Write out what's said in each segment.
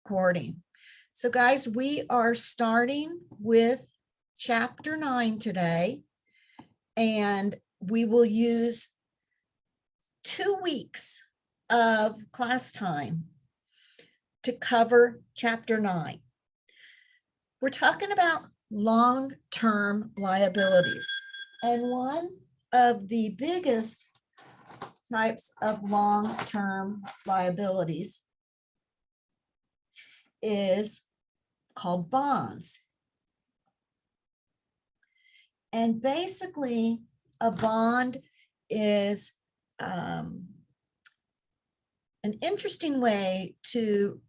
recording. So guys, we are starting with chapter 9 today, and we will use 2 weeks of class time to cover chapter 9. We're talking about long-term liabilities, and one of the biggest types of long-term liabilities is called bonds. And basically, a bond is an interesting way to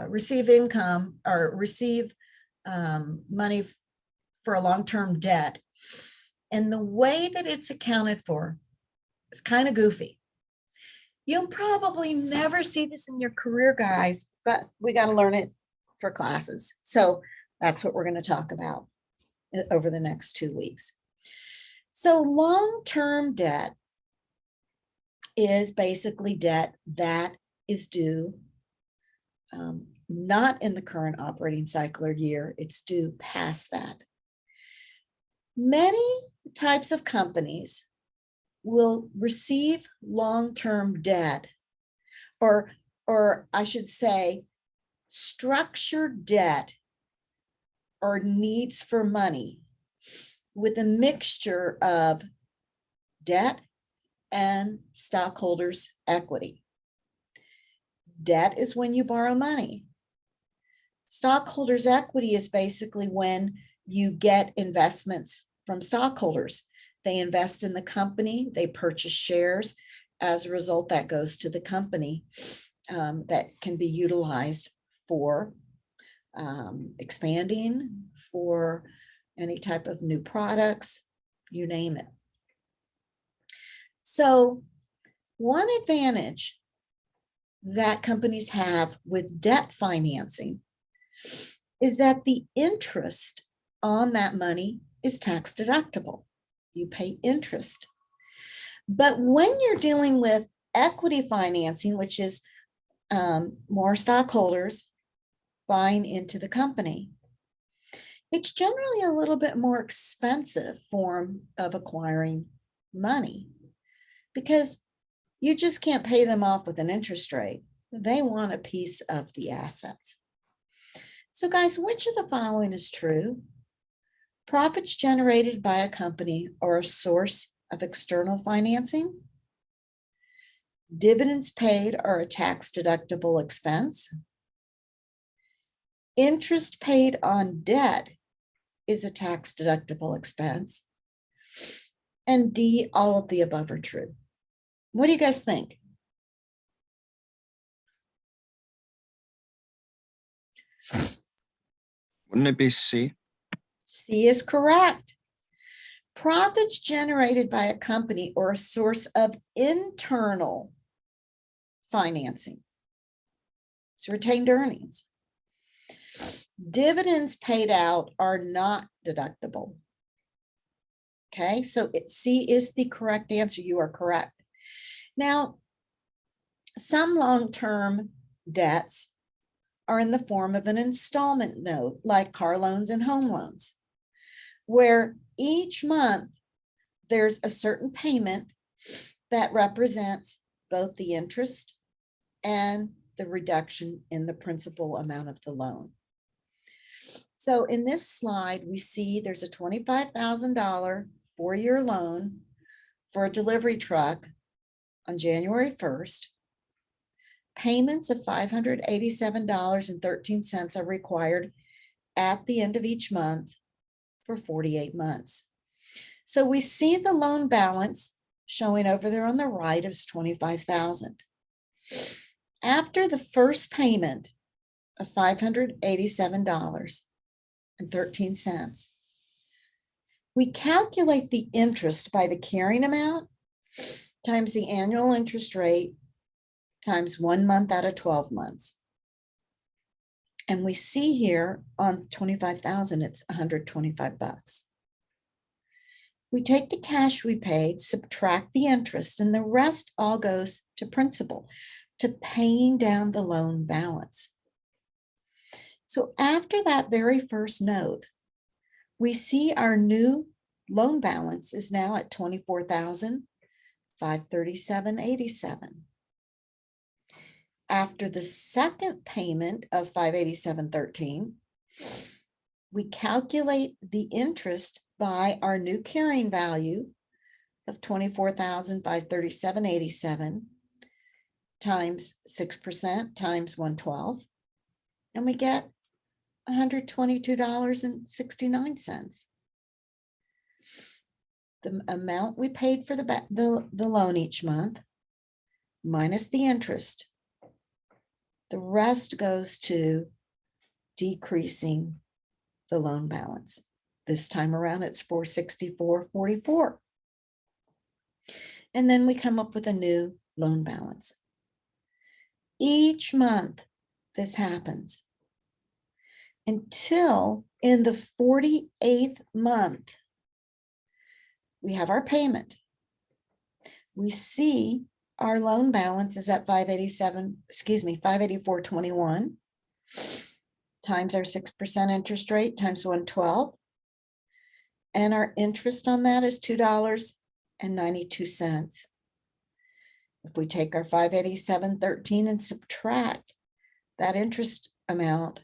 receive income or receive money for a long-term debt. And the way that it's accounted for is kind of goofy. You'll probably never see this in your career, guys, but we got to learn it for classes. So that's what we're going to talk about over the next 2 weeks. So long-term debt is basically debt that is due not in the current operating cycle or year, it's due past that. Many types of companies will receive long-term debt, or I should say structured debt or needs for money with a mixture of debt and stockholders' equity. Debt is when you borrow money. Stockholders' equity is basically when you get investments from stockholders. They invest in the company, they purchase shares. As a result, that goes to the company that can be utilized for expanding, for any type of new products, you name it. So one advantage that companies have with debt financing is that the interest on that money is tax deductible. You pay interest. But when you're dealing with equity financing, which is more stockholders buying into the company, it's generally a little bit more expensive form of acquiring money because you just can't pay them off with an interest rate. They want a piece of the assets. So guys, which of the following is true? Profits generated by a company are a source of external financing. Dividends paid are a tax-deductible expense. Interest paid on debt is a tax-deductible expense. And D, all of the above are true. What do you guys think? Wouldn't it be C? C is correct. Profits generated by a company are a source of internal financing. It's retained earnings. Dividends paid out are not deductible. Okay, so C is the correct answer. You are correct. Now, some long-term debts are in the form of an installment note, like car loans and home loans, where each month there's a certain payment that represents both the interest and the reduction in the principal amount of the loan. So in this slide, we see there's a $25,000 4-year loan for a delivery truck on January 1st. Payments of $587.13 are required at the end of each month for 48 months. So we see the loan balance showing over there on the right is $25,000. After the first payment of $587.13, we calculate the interest by the carrying amount times the annual interest rate times 1 month out of 12 months. And we see here on 25,000, it's 125 bucks. We take the cash we paid, subtract the interest, and the rest all goes to principal, to paying down the loan balance. So after that very first note, we see our new loan balance is now at $24,537.87. After the second payment of $587.13, we calculate the interest by our new carrying value of $24,537.87 times 6% times 1/12, and we get $122.69. The amount we paid for the loan each month minus the interest. The rest goes to decreasing the loan balance. This time around, it's $464.44. And then we come up with a new loan balance. Each month, this happens until in the 48th month, we have our payment. We see our loan balance is at $584.21 times our 6% interest rate times 1/12. And our interest on that is $2.92. If we take our $587.13 and subtract that interest amount,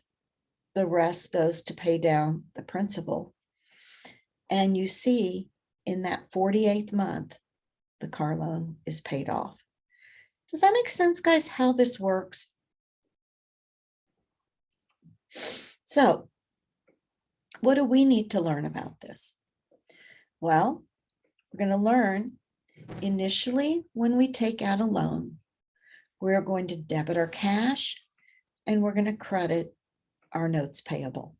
the rest goes to pay down the principal. And you see in that 48th month, the car loan is paid off. Does that make sense, guys, how this works? So, what do we need to learn about this? Well, we're going to learn initially when we take out a loan, we're going to debit our cash and we're going to credit our notes payable.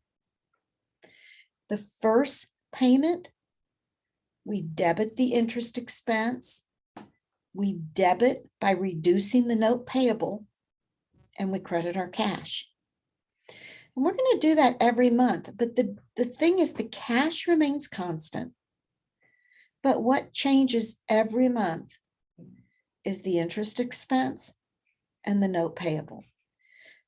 The first payment, we debit the interest expense, we debit by reducing the note payable, and we credit our cash. And we're going to do that every month, but the thing is the cash remains constant. But what changes every month is the interest expense and the note payable,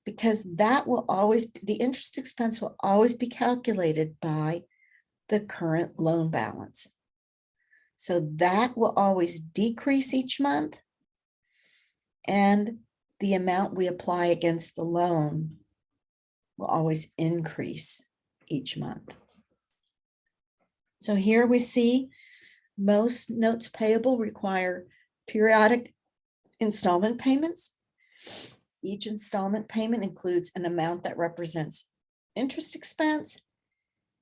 because that will always, the interest expense will always be calculated by the current loan balance. So that will always decrease each month, and the amount we apply against the loan will always increase each month. So here we see most notes payable require periodic installment payments. Each installment payment includes an amount that represents interest expense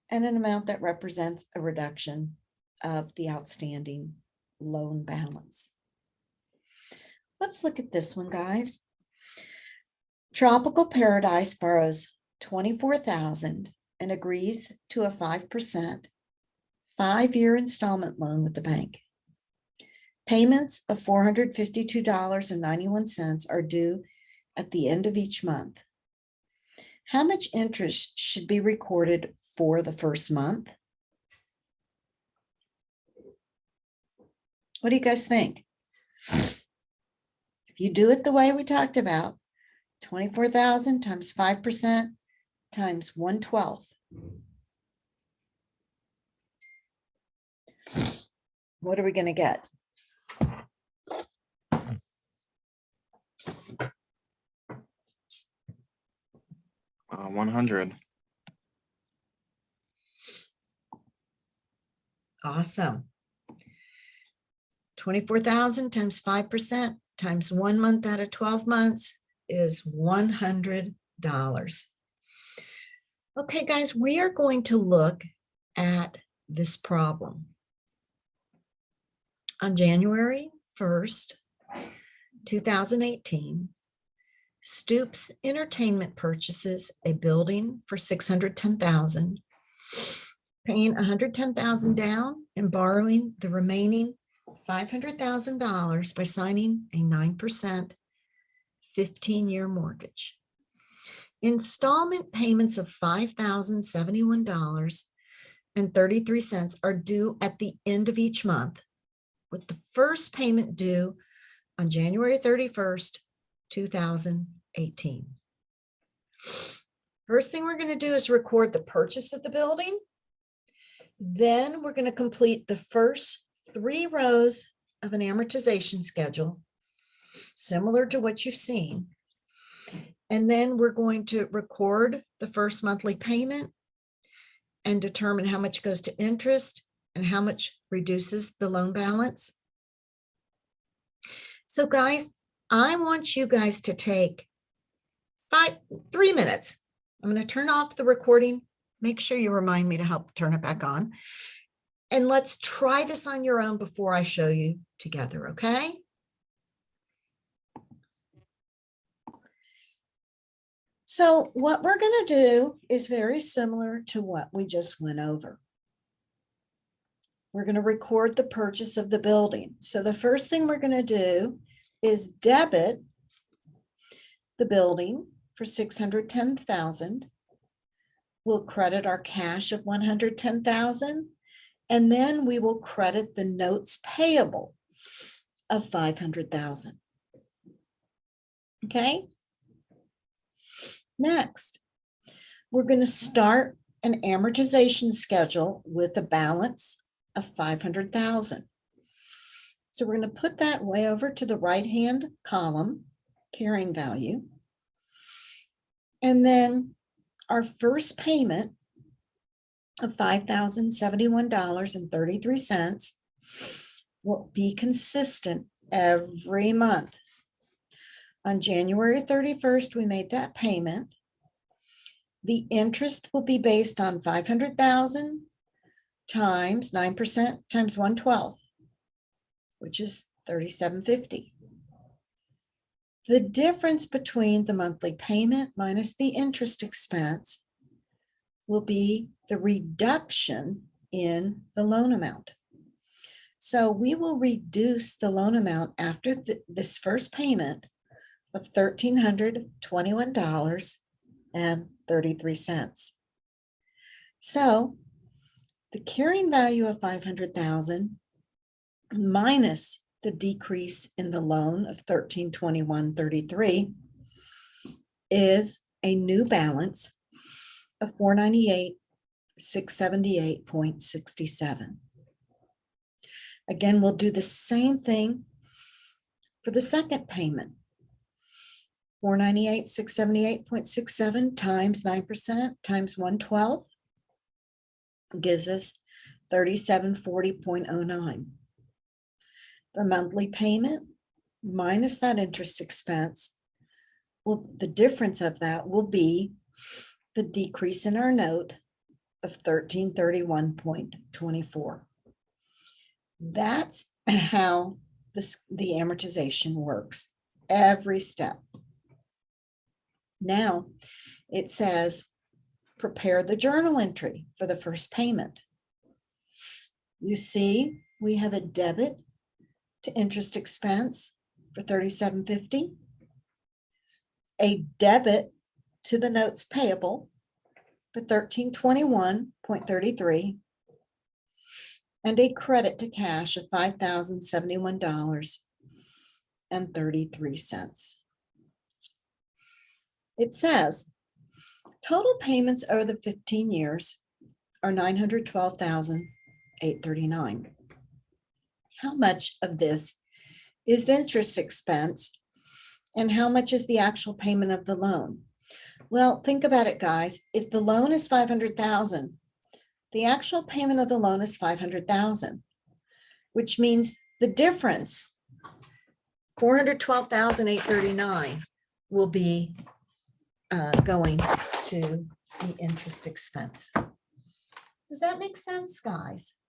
and an amount that represents a reduction of the outstanding loan balance. Let's look at this one, guys. Tropical Paradise borrows $24,000 and agrees to a 5% 5-year installment loan with the bank. Payments of $452.91 are due at the end of each month. How much interest should be recorded for the first month? What do you guys think? If you do it the way we talked about, 24,000 times 5% times 1/12. What are we going to get? $100. Awesome. 24,000 times 5% times 1 month out of 12 months is $100. Okay, guys, we are going to look at this problem. On January 1st, 2018, Stoops Entertainment purchases a building for $610,000, paying $110,000 down and borrowing the remaining $500,000 by signing a 9% 15-year mortgage. Installment payments of $5,071.33 are due at the end of each month, with the first payment due on January 31st, 2018. First thing we're going to do is record the purchase of the building. Then we're going to complete the first 3 rows of an amortization schedule, similar to what you've seen. And then we're going to record the first monthly payment and determine how much goes to interest and how much reduces the loan balance. So guys, I want you guys to take 3 minutes. I'm going to turn off the recording. Make sure you remind me to help turn it back on. And let's try this on your own before I show you together, okay? So what we're going to do is very similar to what we just went over. We're going to record the purchase of the building. So the first thing we're going to do is debit the building for $610,000. We'll credit our cash of $110,000, and then we will credit the notes payable of $500,000. Okay. Next, we're going to start an amortization schedule with a balance of $500,000. So we're going to put that way over to the right-hand column, carrying value. And then our first payment of $5,071.33 will be consistent every month. On January 31st, we made that payment. The interest will be based on 500,000 times 9% times 1/12, which is $37.50. The difference between the monthly payment minus the interest expense will be the reduction in the loan amount. So we will reduce the loan amount after this first payment of $1,321.33. So the carrying value of $500,000 minus the decrease in the loan of $1,321.33 is a new balance of $498,678.67. Again, we'll do the same thing for the second payment. $498,678.67 times 9% times 1/12 gives us $3740.09. The monthly payment minus that interest expense, the difference of that will be the decrease in our note of $1,331.24. That's how the amortization works, every step. Now it says, prepare the journal entry for the first payment. You see, we have a debit to interest expense for $37.50, a debit to the notes payable for $1,321.33, and a credit to cash of $5,071.33. It says total payments over the 15 years are $912,839. How much of this is interest expense and how much is the actual payment of the loan? Well, think about it, guys. If the loan is $500,000, the actual payment of the loan is $500,000, which means the difference, $412,839, will be going to the interest expense. Does that make sense, guys?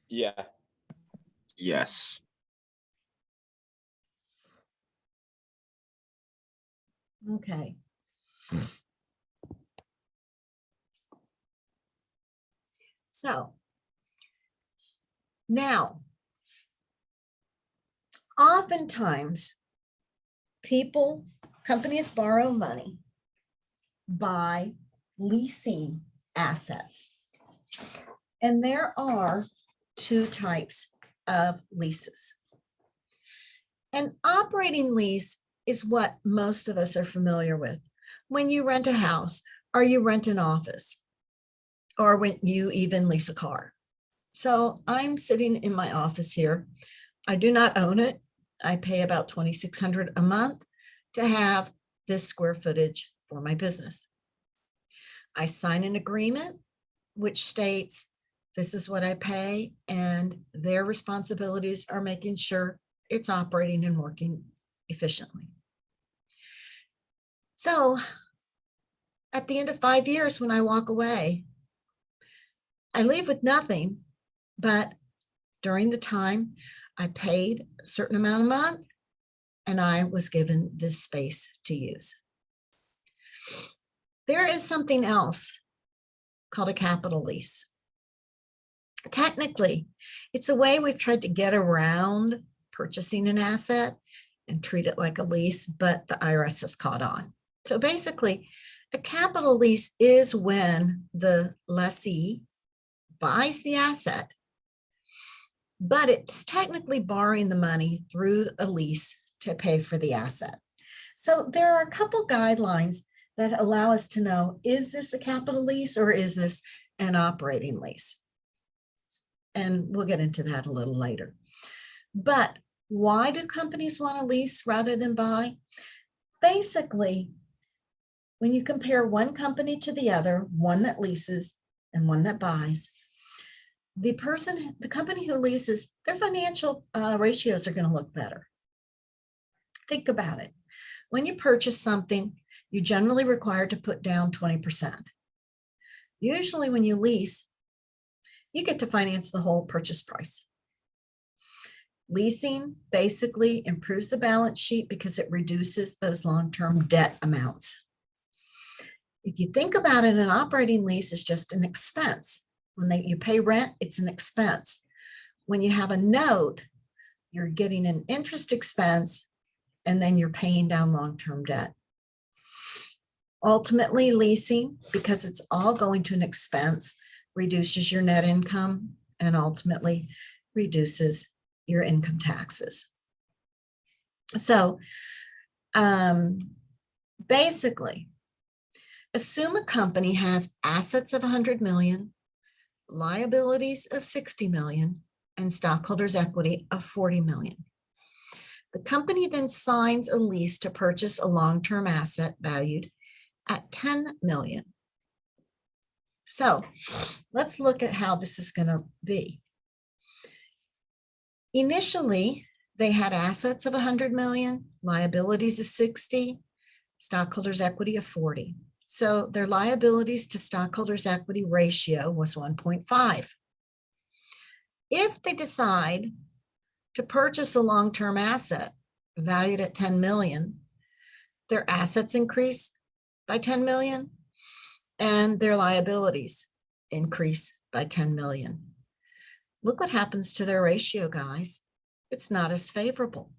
Yeah. Yes. Okay. So now, oftentimes companies borrow money by leasing assets. And there are 2 types of leases. An operating lease is what most of us are familiar with. When you rent a house, or you rent an office, or when you even lease a car. So I'm sitting in my office here. I do not own it. I pay about $2,600 a month to have this square footage for my business. I sign an agreement which states this is what I pay, and their responsibilities are making sure it's operating and working efficiently. So at the end of 5 years, when I walk away, I leave with nothing, but during the time I paid a certain amount a month and I was given this space to use. There is something else called a capital lease. Technically, it's a way we've tried to get around purchasing an asset and treat it like a lease, but the IRS has caught on. So basically, a capital lease is when the lessee buys the asset, but it's technically borrowing the money through a lease to pay for the asset. So there are a couple guidelines that allow us to know, is this a capital lease or is this an operating lease? And we'll get into that a little later. But why do companies want to lease rather than buy? Basically, when you compare one company to the other, one that leases and one that buys, the company who leases, their financial ratios are going to look better. Think about it. When you purchase something, you're generally required to put down 20%. Usually when you lease, you get to finance the whole purchase price. Leasing basically improves the balance sheet because it reduces those long-term debt amounts. If you think about it, an operating lease is just an expense. When you pay rent, it's an expense. When you have a note, you're getting an interest expense, and then you're paying down long-term debt. Ultimately, leasing, because it's all going to an expense, reduces your net income and ultimately reduces your income taxes. So basically, assume a company has assets of 100 million, liabilities of 60 million, and stockholders' equity of 40 million. The company then signs a lease to purchase a long-term asset valued at 10 million. So let's look at how this is going to be. Initially, they had assets of 100 million, liabilities of 60, stockholders' equity of 40. So their liabilities to stockholders' equity ratio was 1.5. If they decide to purchase a long-term asset valued at 10 million, their assets increase by 10 million and their liabilities increase by 10 million. Look what happens to their ratio, guys. It's not as favorable.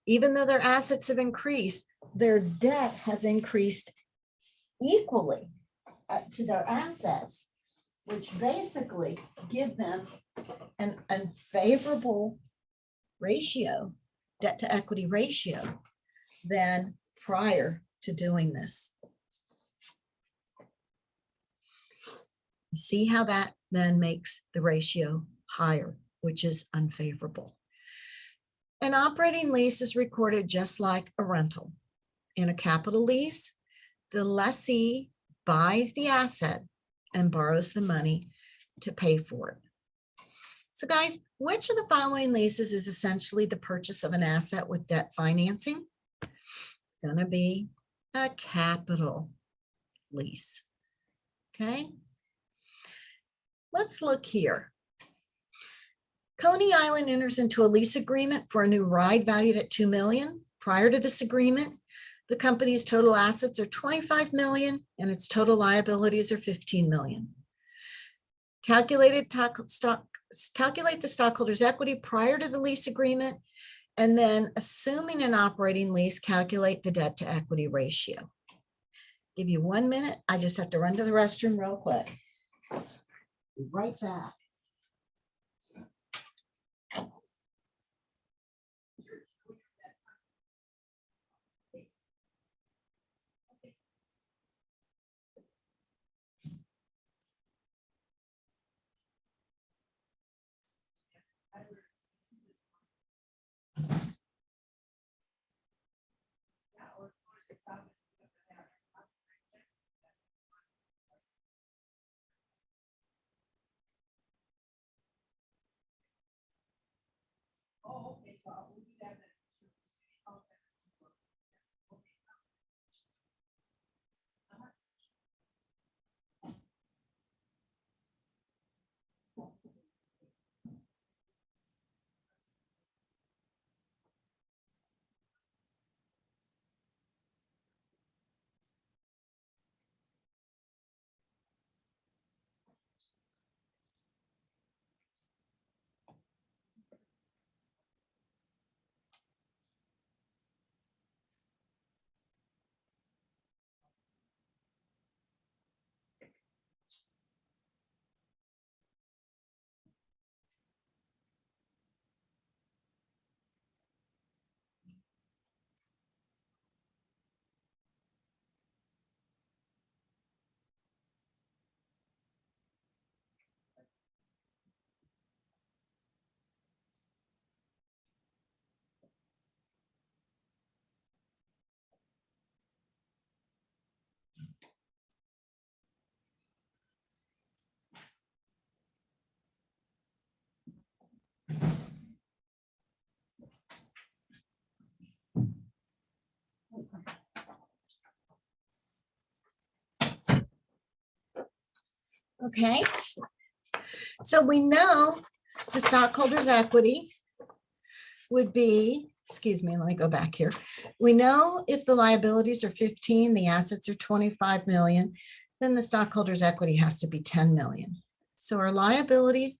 Even though their assets have increased, their debt has increased equally to their assets, which basically give them an unfavorable ratio, debt to equity ratio, than prior to doing this. See how that then makes the ratio higher, which is unfavorable. An operating lease is recorded just like a rental. In a capital lease, the lessee buys the asset and borrows the money to pay for it. So guys, which of the following leases is essentially the purchase of an asset with debt financing? It's going to be a capital lease. Okay. Let's look here. Coney Island enters into a lease agreement for a new ride valued at $2 million. Prior to this agreement, the company's total assets are $25 million and its total liabilities are $15 million. Calculate the stockholders' equity prior to the lease agreement, and then assuming an operating lease, calculate the debt to equity ratio. Give you 1 minute. I just have to run to the restroom real quick. Be right back. Okay, so we know the stockholders' equity would be, excuse me, let me go back here. We know if the liabilities are 15, the assets are 25 million, then the stockholders' equity has to be 10 million. So our liabilities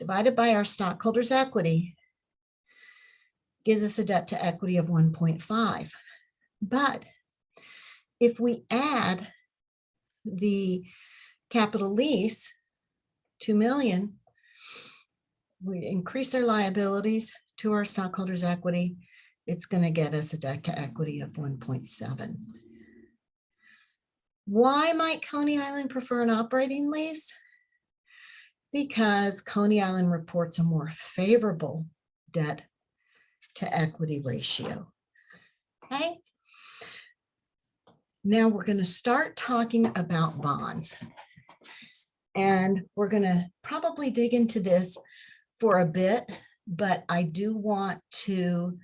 divided by our stockholders' equity gives us a debt to equity of 1.5. But if we add the capital lease, 2 million, we increase our liabilities to our stockholders' equity, it's going to get us a debt to equity of 1.7. Why might Coney Island prefer an operating lease? Because Coney Island reports a more favorable debt to equity ratio. Okay. Now we're going to start talking about bonds. And we're going to probably dig into this for a bit, but I do want to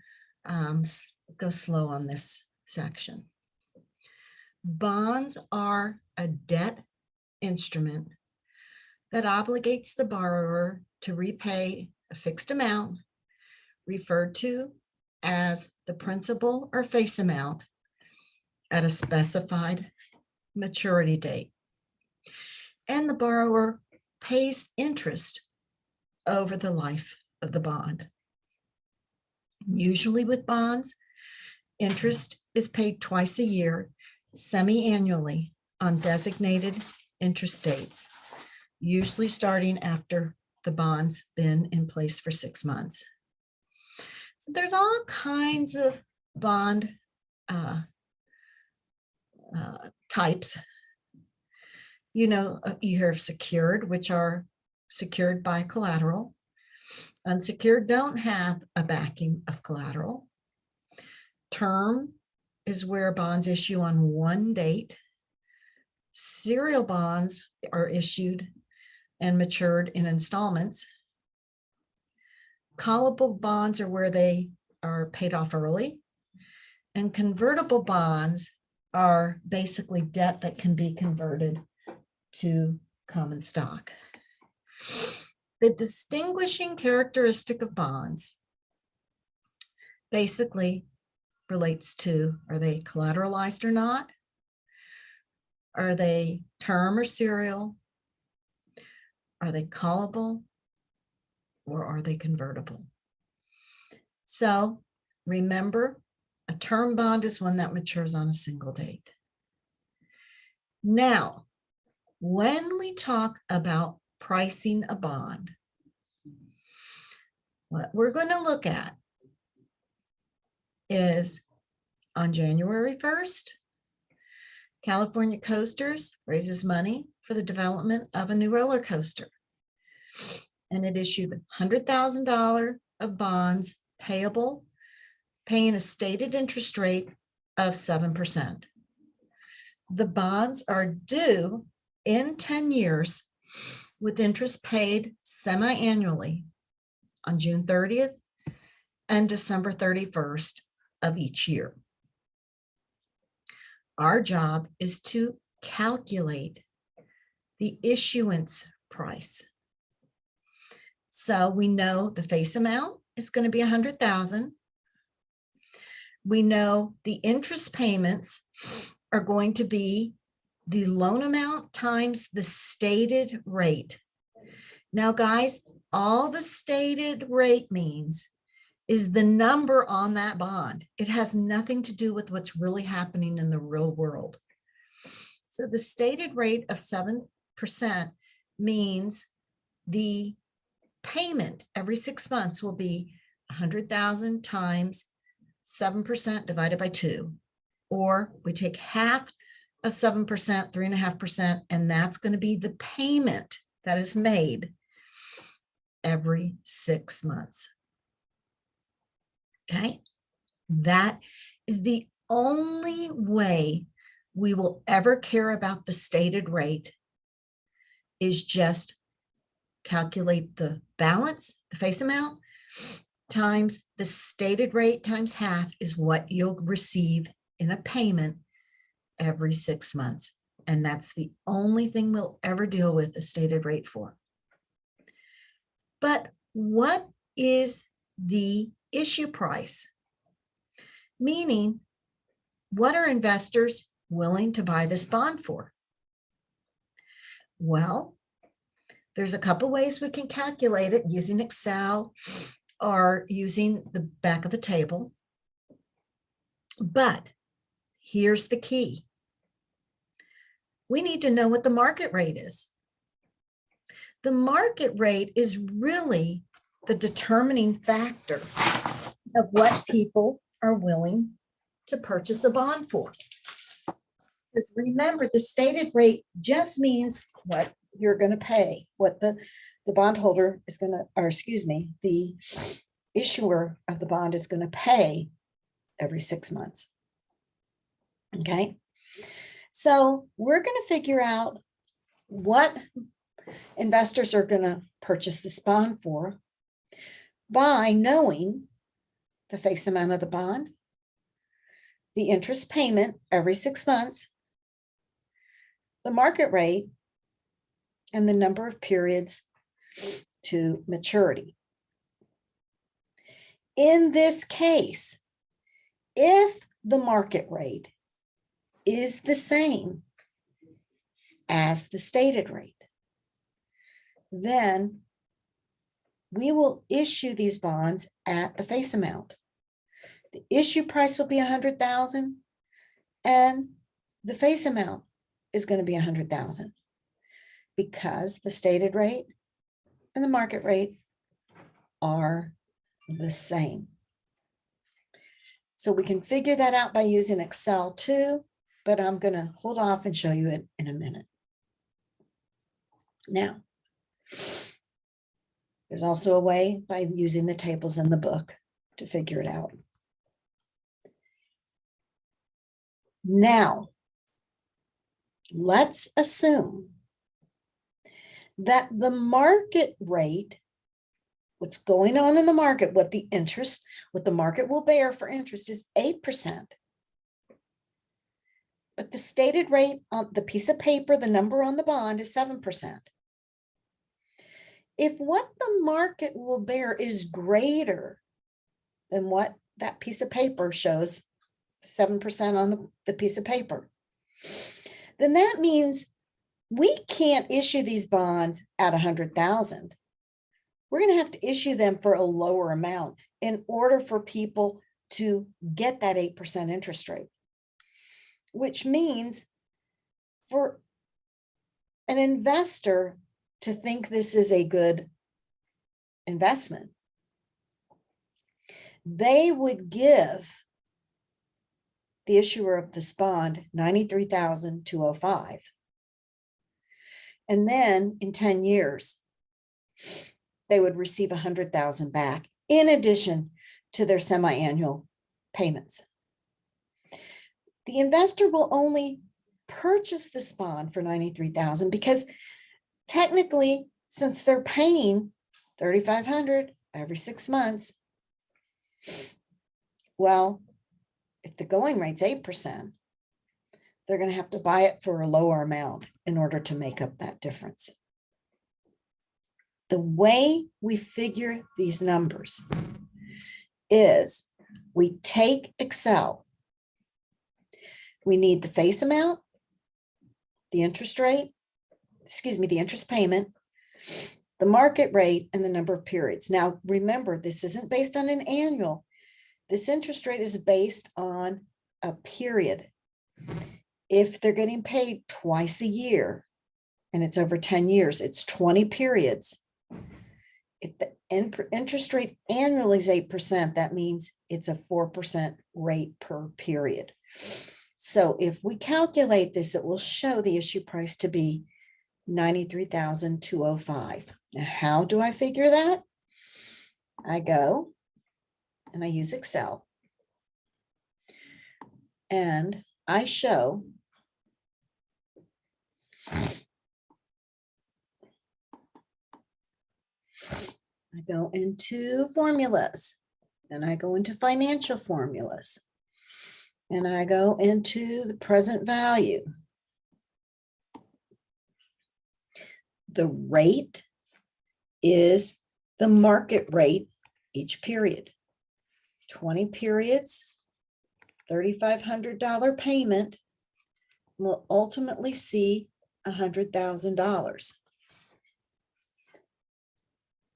go slow on this section. Bonds are a debt instrument that obligates the borrower to repay a fixed amount referred to as the principal or face amount at a specified maturity date. And the borrower pays interest over the life of the bond. Usually with bonds, interest is paid twice a year, semi-annually, on designated interest dates, usually starting after the bond's been in place for 6 months. So there's all kinds of bond types. You know, you hear of secured, which are secured by collateral. Unsecured don't have a backing of collateral. Term is where bonds issue on one date. Serial bonds are issued and matured in installments. Callable bonds are where they are paid off early. And convertible bonds are basically debt that can be converted to common stock. The distinguishing characteristic of bonds basically relates to, are they collateralized or not? Are they term or serial? Are they callable or are they convertible? So remember, a term bond is one that matures on a single date. Now, when we talk about pricing a bond, what we're going to look at is on January 1st, California Coasters raises money for the development of a new roller coaster. And it issued $100,000 of bonds payable, paying a stated interest rate of 7%. The bonds are due in 10 years with interest paid semi-annually on June 30th and December 31st of each year. Our job is to calculate the issuance price. So we know the face amount is going to be 100,000. We know the interest payments are going to be the loan amount times the stated rate. Now, guys, all the stated rate means is the number on that bond. It has nothing to do with what's really happening in the real world. So the stated rate of 7% means the payment every 6 months will be 100,000 times 7% divided by 2. Or we take half of 7%, 3.5%, and that's going to be the payment that is made every 6 months. Okay, that is the only way we will ever care about the stated rate, is just calculate the balance, the face amount, times the stated rate times half is what you'll receive in a payment every 6 months. And that's the only thing we'll ever deal with the stated rate for. But what is the issue price? Meaning, what are investors willing to buy this bond for? Well, there's a couple ways we can calculate it using Excel or using the back of the table. But here's the key. We need to know what the market rate is. The market rate is really the determining factor of what people are willing to purchase a bond for. Because remember, the stated rate just means what you're going to pay, what the bondholder is going to, or excuse me, the issuer of the bond is going to pay every 6 months. Okay, so we're going to figure out what investors are going to purchase this bond for by knowing the face amount of the bond, the interest payment every 6 months, the market rate, and the number of periods to maturity. In this case, if the market rate is the same as the stated rate, then we will issue these bonds at the face amount. The issue price will be 100,000 and the face amount is going to be 100,000 because the stated rate and the market rate are the same. So we can figure that out by using Excel too, but I'm going to hold off and show you it in a minute. Now, there's also a way by using the tables in the book to figure it out. Now, let's assume that the market rate, what's going on in the market, what the market will bear for interest is 8%. But the stated rate on the piece of paper, the number on the bond is 7%. If what the market will bear is greater than what that piece of paper shows, 7% on the piece of paper, then that means we can't issue these bonds at 100,000. We're going to have to issue them for a lower amount in order for people to get that 8% interest rate, which means for an investor to think this is a good investment, they would give the issuer of this bond $93,205. And then in 10 years, they would receive 100,000 back in addition to their semi-annual payments. The investor will only purchase this bond for 93,000 because technically, since they're paying $3,500 every 6 months, Well, if the going rate's 8%, they're going to have to buy it for a lower amount in order to make up that difference. The way we figure these numbers is we take Excel. We need the face amount, the interest rate, the interest payment, the market rate, and the number of periods. Now, remember, this isn't based on an annual. This interest rate is based on a period. If they're getting paid twice a year and it's over 10 years, it's 20 periods. If the interest rate annually is 8%, that means it's a 4% rate per period. So if we calculate this, it will show the issue price to be $93,205. Now, how do I figure that? I go and I use Excel. And I show I go into formulas, and I go into financial formulas, and I go into the present value. The rate is the market rate each period. 20 periods, $3,500 payment will ultimately see $100,000.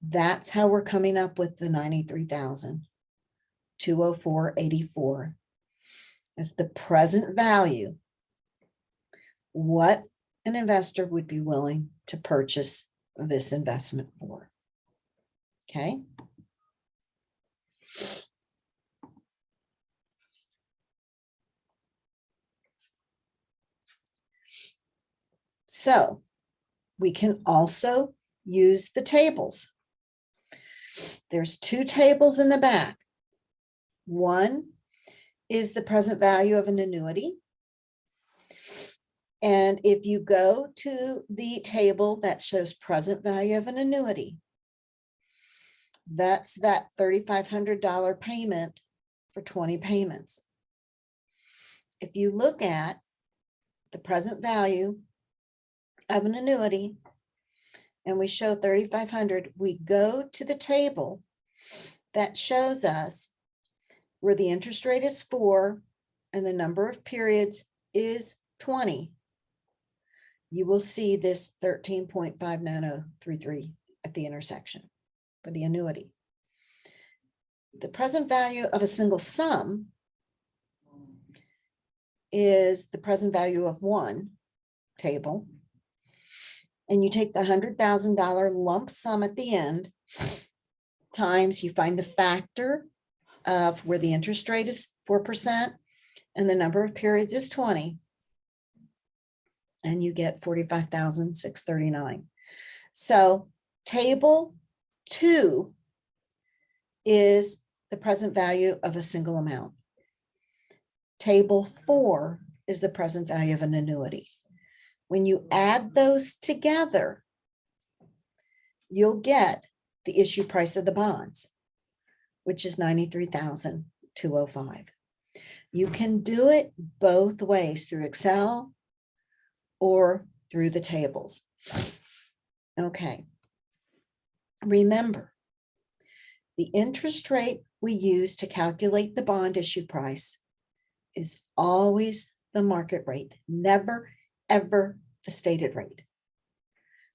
That's how we're coming up with the 93,204.84 as the present value, what an investor would be willing to purchase this investment for. Okay. So we can also use the tables. There's two tables in the back. One is the present value of an annuity. And if you go to the table that shows present value of an annuity, that's that $3,500 payment for 20 payments. If you look at the present value of an annuity and we show 3,500, we go to the table that shows us where the interest rate is 4 and the number of periods is 20. You will see this 13.59033 at the intersection for the annuity. The present value of a single sum is the present value of one table. And you take the $100,000 lump sum at the end times you find the factor of where the interest rate is 4% and the number of periods is 20. And you get 45,639. So table 2 is the present value of a single amount. Table 4 is the present value of an annuity. When you add those together, you'll get the issue price of the bonds, which is $93,205. You can do it both ways, through Excel or through the tables. Okay. Remember, the interest rate we use to calculate the bond issue price is always the market rate, never, ever the stated rate.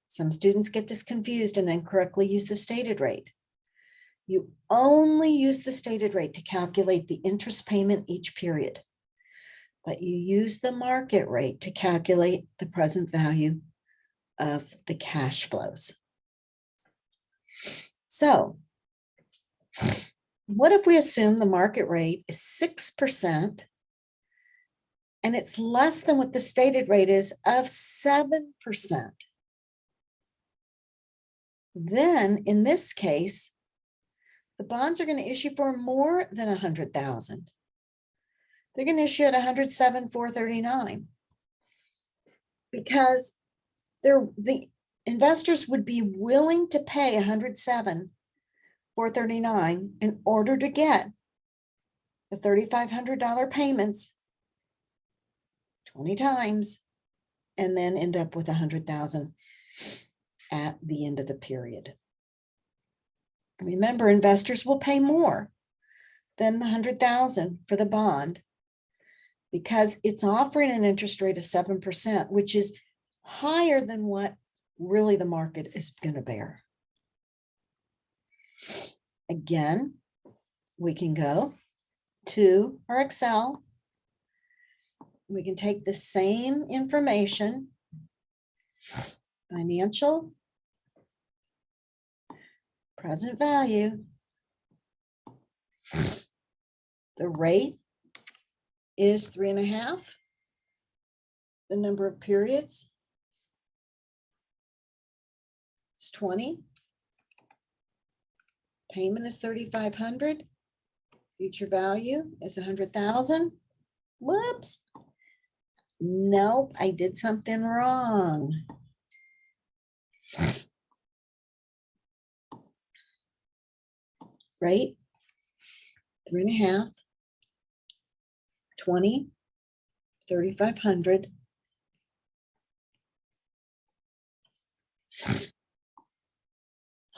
Some students get this confused and incorrectly use the stated rate. You only use the stated rate to calculate the interest payment each period, but you use the market rate to calculate the present value of the cash flows. So what if we assume the market rate is 6% and it's less than what the stated rate is of 7%? Then in this case, the bonds are going to issue for more than 100,000. They're going to issue at 107,439 because the investors would be willing to pay 107,439 in order to get the $3,500 payments 20 times and then end up with 100,000 at the end of the period. Remember, investors will pay more than the 100,000 for the bond because it's offering an interest rate of 7%, which is higher than what really the market is going to bear. Again, we can go to our Excel. We can take the same information, financial, present value. The rate is 3.5. The number of periods is 20. Payment is 3,500. Future value is 100,000. Whoops. Nope, I did something wrong. Right? 3.5, 20, 3,500.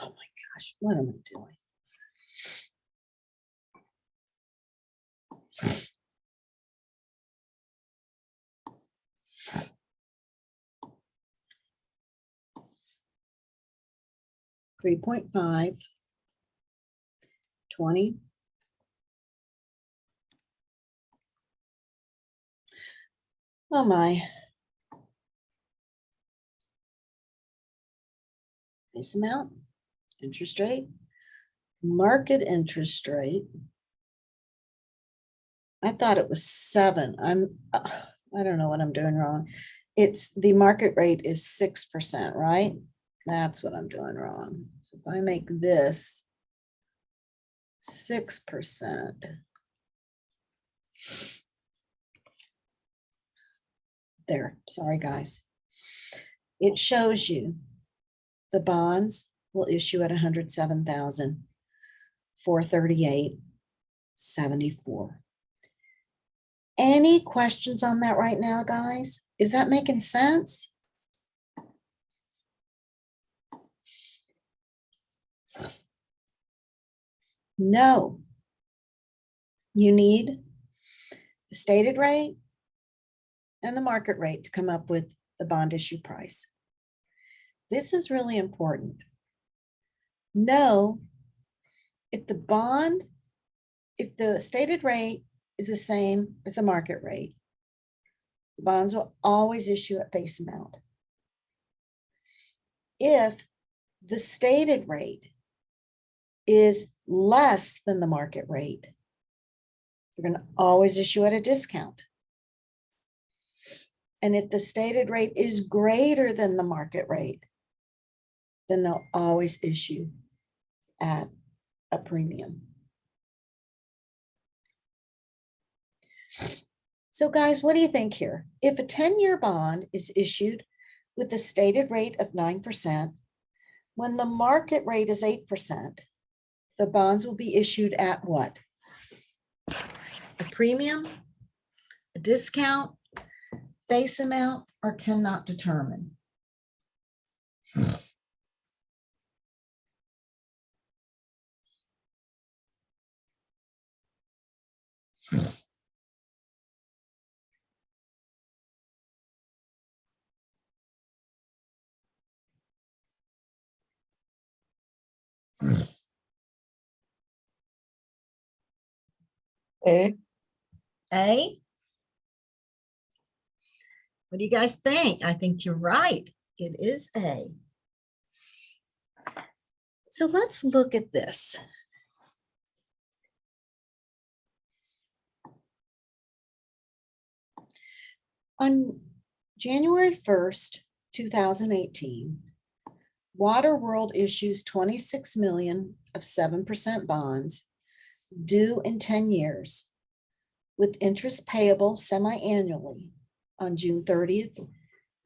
Oh my gosh, what am I doing? $3.5, 20. Oh my. Base amount, interest rate, market interest rate. I thought it was 7. I don't know what I'm doing wrong. It's the market rate is 6%, right? That's what I'm doing wrong. So if I make this 6%, there, sorry guys. It shows you the bonds will issue at 107,438.74. Any questions on that right now, guys? Is that making sense? No. You need the stated rate and the market rate to come up with the bond issue price. This is really important. Know if the stated rate is the same as the market rate, the bonds will always issue at face amount. If the stated rate is less than the market rate, you're going to always issue at a discount. And if the stated rate is greater than the market rate, then they'll always issue at a premium. So guys, what do you think here? If a 10-year bond is issued with the stated rate of 9%, when the market rate is 8%, the bonds will be issued at what? A premium, a discount, face amount, or cannot determine. A. A? What do you guys think? I think you're right. It is A. So let's look at this. On January 1st, 2018, Waterworld issues 26 million of 7% bonds due in 10 years with interest payable semi-annually on June 30th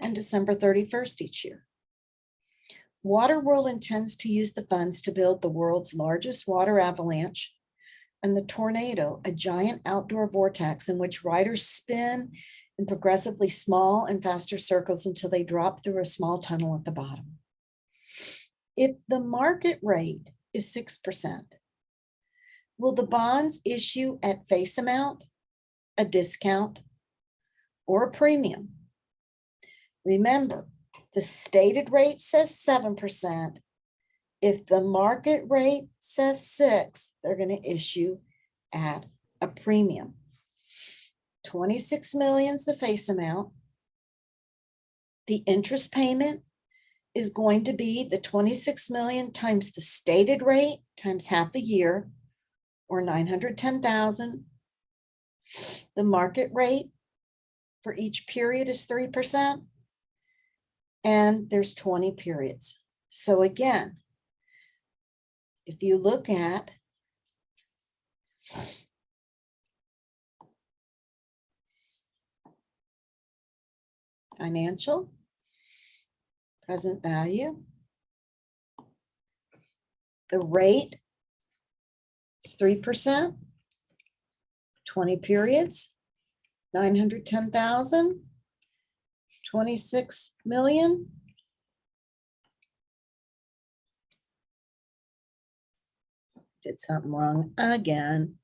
and December 31st each year. Waterworld intends to use the funds to build the world's largest water avalanche and the tornado, a giant outdoor vortex in which riders spin in progressively small and faster circles until they drop through a small tunnel at the bottom. If the market rate is 6%, will the bonds issue at face amount, a discount, or a premium? Remember, the stated rate says 7%. If the market rate says 6, they're going to issue at a premium. 26 million is the face amount. The interest payment is going to be the 26 million times the stated rate times half a year, or 910,000. The market rate for each period is 3%, and there's 20 periods. So again, if you look at financial, present value, the rate is 3%, 20 periods, 910,000, 26 million. Did something wrong again.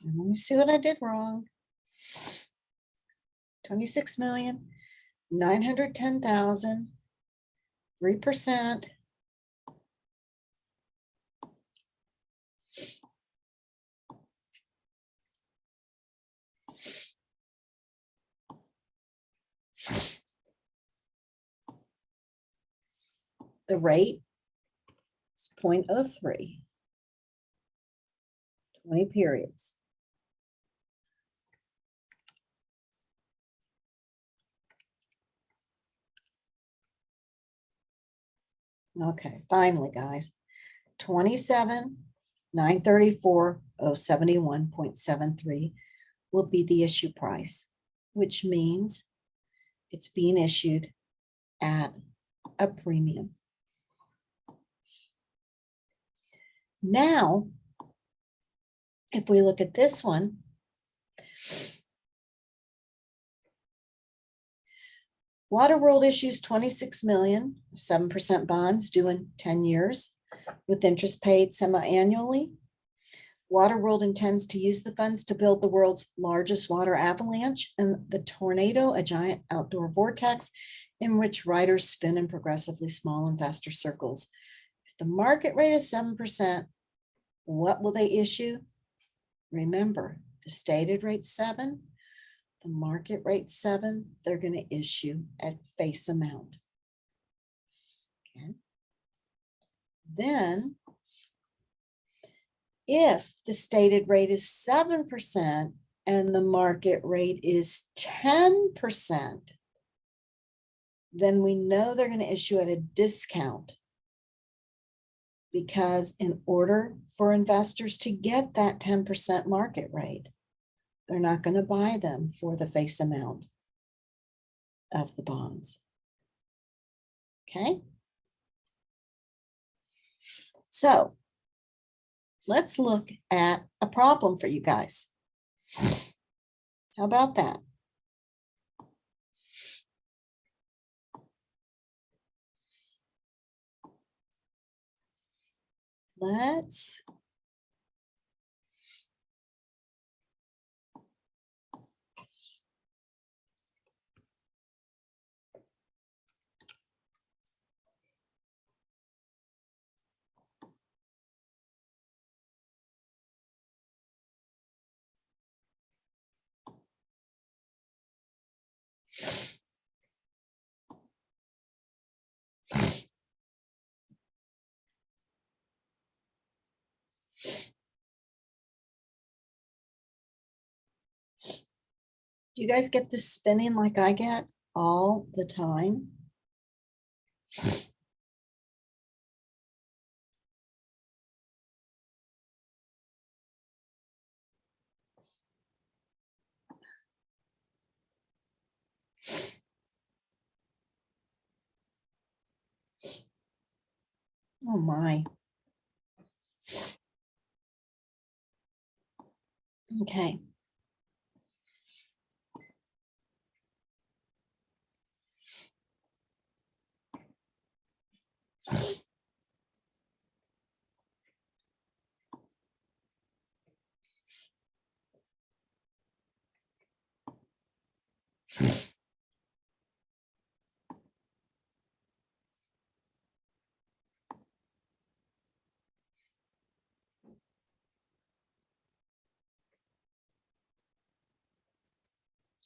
And let me see what I did wrong. 26 million, 910,000, 3%. The rate is 0.03, 20 periods. Okay, finally, guys, 27,934,071.73 will be the issue price, which means it's being issued at a premium. Now, if we look at this one, Waterworld issues 26 million, 7% bonds due in 10 years with interest paid semi-annually. Waterworld intends to use the funds to build the world's largest water avalanche and the tornado, a giant outdoor vortex in which riders spin in progressively small and faster circles. If the market rate is 7%, what will they issue? Remember, the stated rate 7, the market rate 7, they're going to issue at face amount. Okay. Then, if the stated rate is 7% and the market rate is 10%, then we know they're going to issue at a discount, because in order for investors to get that 10% market rate, they're not going to buy them for the face amount of the bonds. Okay? So let's look at a problem for you guys. How about that? Let's do you guys get this spinning like I get all the time? Oh my. Okay.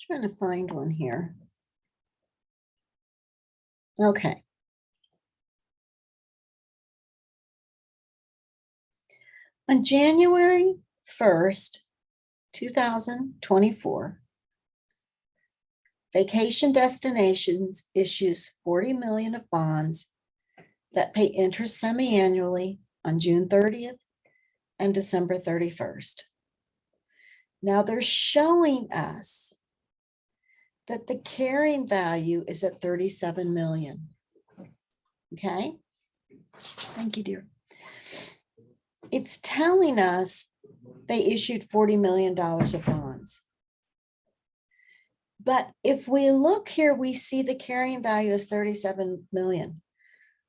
Trying to find one here. Okay. On January 1st, 2024, Vacation Destinations issues 40 million of bonds that pay interest semi-annually on June 30th and December 31st. Now they're showing us that the carrying value is at 37 million. Okay. Thank you, dear. It's telling us they issued $40 million of bonds. But if we look here, we see the carrying value is 37 million.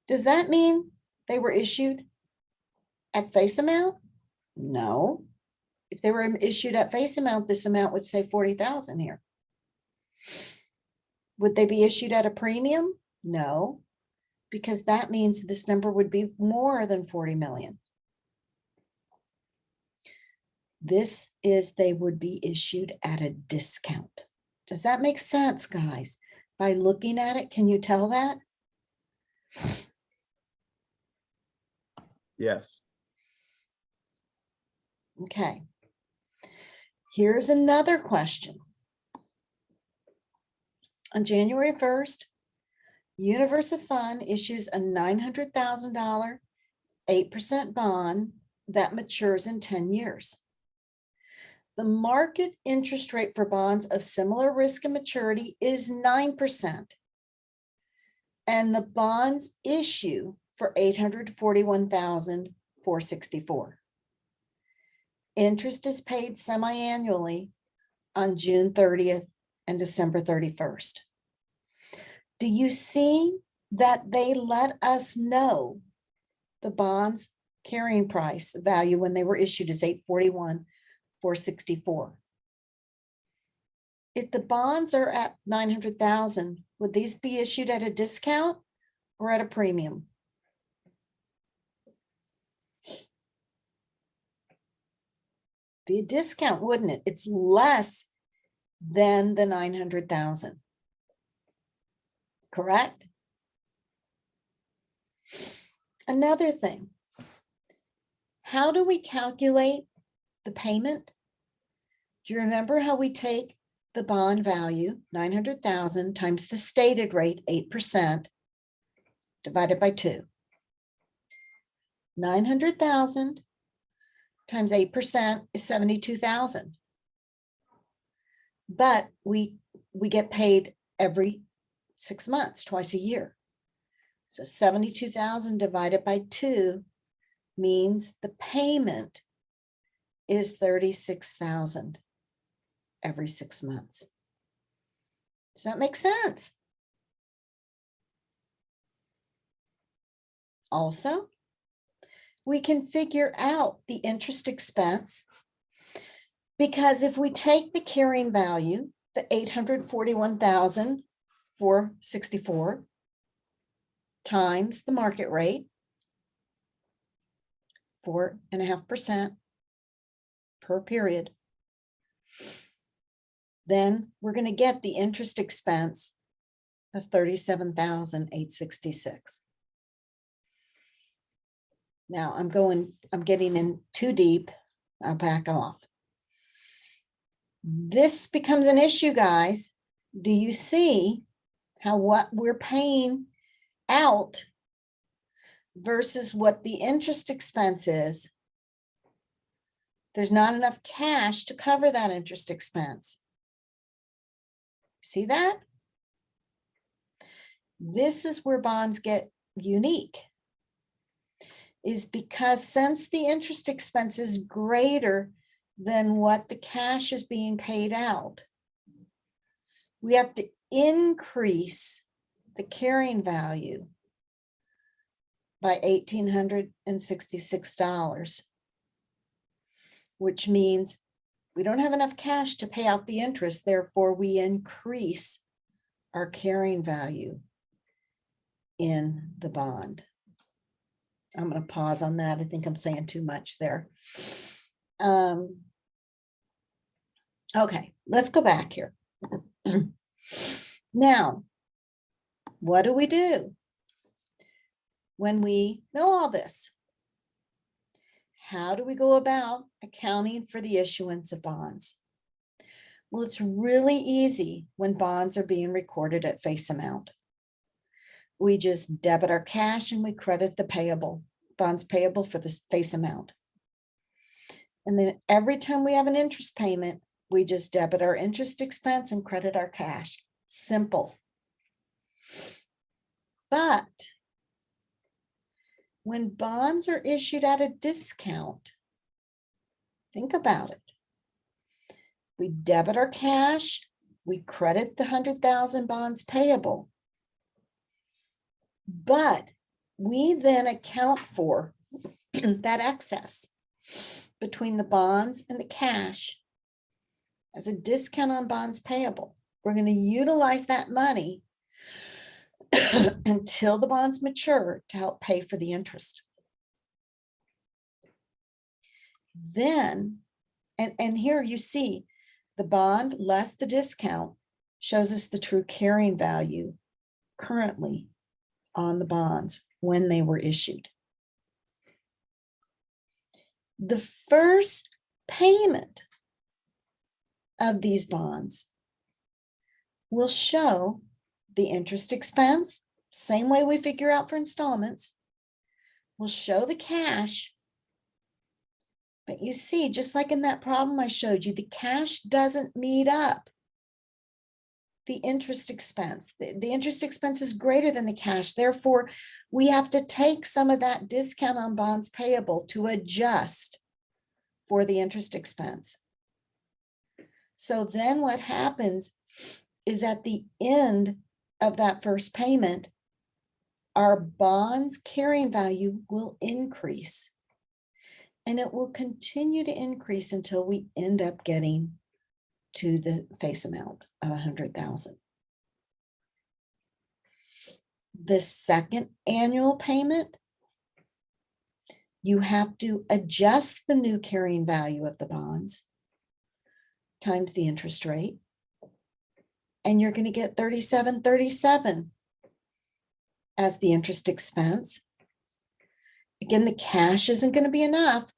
Does that mean they were issued at face amount? No. If they were issued at face amount, this amount would say 40,000 here. Would they be issued at a premium? No, because that means this number would be more than 40 million. This is they would be issued at a discount. Does that make sense, guys? By looking at it, can you tell that? Yes. Okay. Here's another question. On January 1st, Universal Fund issues a $900,000 8% bond that matures in 10 years. The market interest rate for bonds of similar risk and maturity is 9%. And the bonds issue for $841,464. Interest is paid semi-annually on June 30th and December 31st. Do you see that they let us know the bonds carrying price value when they were issued is $841,464? If the bonds are at 900,000, would these be issued at a discount or at a premium? Be a discount, wouldn't it? It's less than the 900,000. Correct? Another thing, how do we calculate the payment? Do you remember how we take the bond value, 900,000 times the stated rate, 8%, divided by 2? 900,000 times 8% is 72,000. But we get paid every 6 months, twice a year. So 72,000 divided by 2 means the payment is 36,000 every 6 months. Does that make sense? Also, we can figure out the interest expense, because if we take the carrying value, the 841,464 times the market rate, 4.5% per period, then we're going to get the interest expense of 37,866. Now I'm getting in too deep. I'll back off. This becomes an issue, guys. Do you see how what we're paying out versus what the interest expense is? There's not enough cash to cover that interest expense. See that? This is where bonds get unique. is because since the interest expense is greater than what the cash is being paid out, we have to increase the carrying value by $1,866, which means we don't have enough cash to pay out the interest. Therefore, we increase our carrying value in the bond. I'm going to pause on that. I think I'm saying too much there. Okay, let's go back here. Now, what do we do when we know all this? How do we go about accounting for the issuance of bonds? Well, it's really easy when bonds are being recorded at face amount. We just debit our cash and we credit the bonds payable for the face amount. And then every time we have an interest payment, we just debit our interest expense and credit our cash. Simple. But when bonds are issued at a discount, think about it. We debit our cash, we credit the 100,000 bonds payable, but we then account for that excess between the bonds and the cash as a discount on bonds payable. We're going to utilize that money until the bonds mature to help pay for the interest. Then, and here you see the bond less the discount shows us the true carrying value currently on the bonds when they were issued. The first payment of these bonds will show the interest expense, same way we figure out for installments. We'll show the cash. But you see, just like in that problem I showed you, the cash doesn't meet up the interest expense. The interest expense is greater than the cash. Therefore, we have to take some of that discount on bonds payable to adjust for the interest expense. So then what happens is at the end of that first payment, our bonds carrying value will increase. And it will continue to increase until we end up getting to the face amount of 100,000. The second annual payment, you have to adjust the new carrying value of the bonds times the interest rate. And you're going to get $37.37 as the interest expense. Again, the cash isn't going to be enough.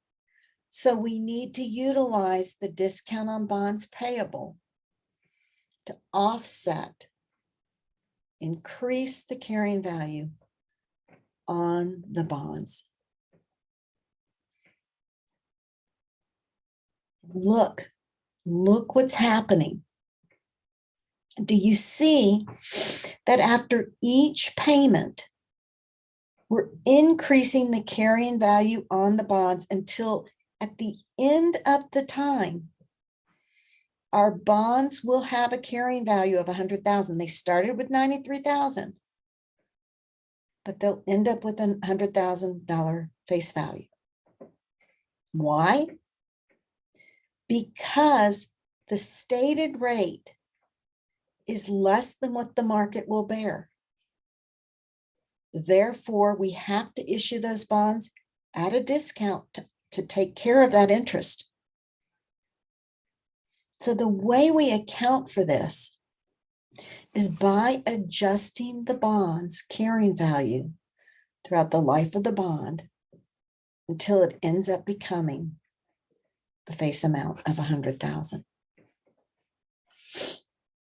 So we need to utilize the discount on bonds payable to offset, increase the carrying value on the bonds. Look what's happening. Do you see that after each payment, we're increasing the carrying value on the bonds until at the end of the time, our bonds will have a carrying value of 100,000. They started with 93,000, but they'll end up with a $100,000 face value. Why? Because the stated rate is less than what the market will bear. Therefore, we have to issue those bonds at a discount to take care of that interest. So the way we account for this is by adjusting the bond's carrying value throughout the life of the bond until it ends up becoming the face amount of 100,000.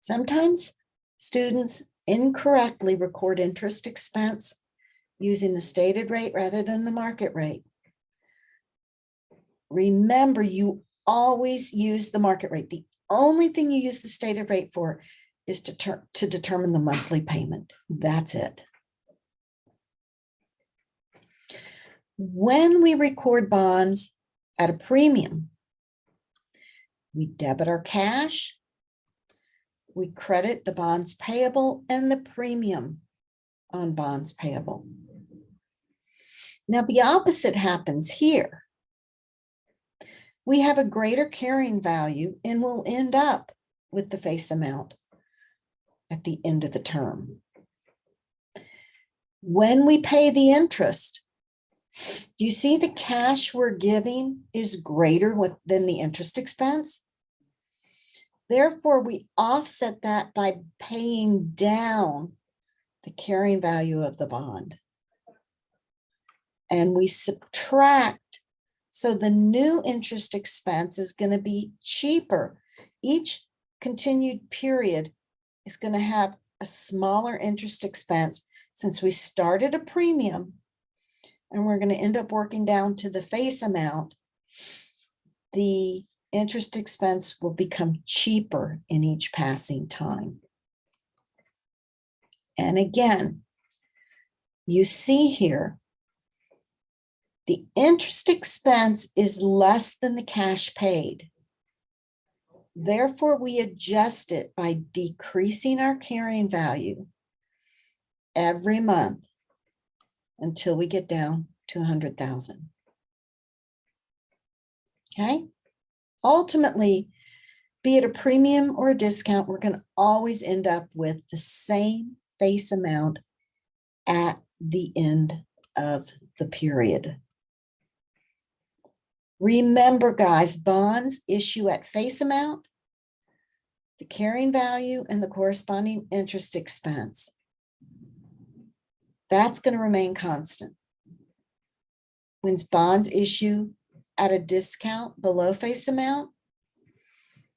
Sometimes students incorrectly record interest expense using the stated rate rather than the market rate. Remember, you always use the market rate. The only thing you use the stated rate for is to determine the monthly payment. That's it. When we record bonds at a premium, we debit our cash, we credit the bonds payable and the premium on bonds payable. Now, the opposite happens here. We have a greater carrying value and will end up with the face amount at the end of the term. When we pay the interest, do you see the cash we're giving is greater than the interest expense? Therefore, we offset that by paying down the carrying value of the bond. And we subtract, so the new interest expense is going to be cheaper. Each continued period is going to have a smaller interest expense since we started a premium and we're going to end up working down to the face amount. The interest expense will become cheaper in each passing time. And again, you see here, the interest expense is less than the cash paid. Therefore, we adjust it by decreasing our carrying value every month until we get down to 100,000. Okay? Ultimately, be it a premium or a discount, we're going to always end up with the same face amount at the end of the period. Remember, guys, bonds issue at face amount, the carrying value, and the corresponding interest expense. That's going to remain constant. When bonds issue at a discount below face amount,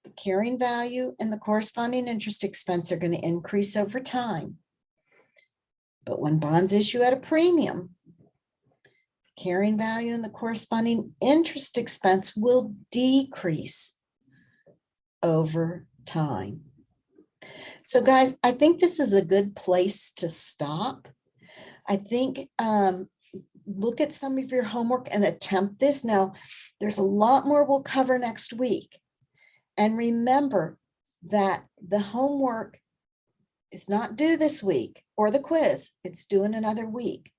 the carrying value and the corresponding interest expense are going to increase over time. But when bonds issue at a premium, the carrying value and the corresponding interest expense will decrease over time. So guys, I think this is a good place to stop. I think look at some of your homework and attempt this. Now, there's a lot more we'll cover next week. And remember that the homework is not due this week or the quiz. It's due in another week.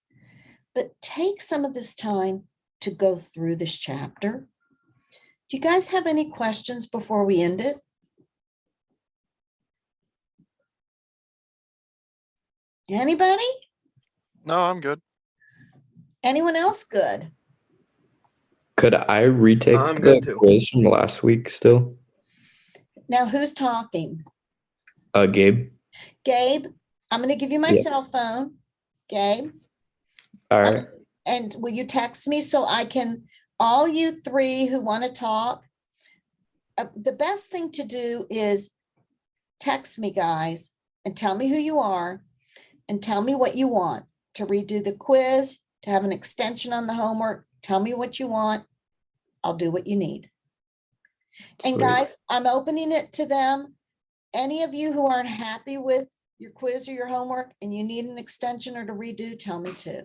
But take some of this time to go through this chapter. Do you guys have any questions before we end it? Anybody? No, I'm good. Anyone else good? Could I retake I'm the good too. quiz from last week still? Now, who's talking? Gabe? Gabe, I'm going to give you my Yeah. cell phone. Gabe, All right. and will you text me so I can, all you three who want to talk, the best thing to do is text me, guys, and tell me who you are and tell me what you want to redo the quiz, to have an extension on the homework. Tell me what you want. I'll do what you need. And Sweet. guys, I'm opening it to them. Any of you who aren't happy with your quiz or your homework and you need an extension or to redo, tell me too.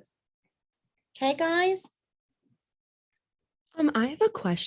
Okay, guys? I have a question.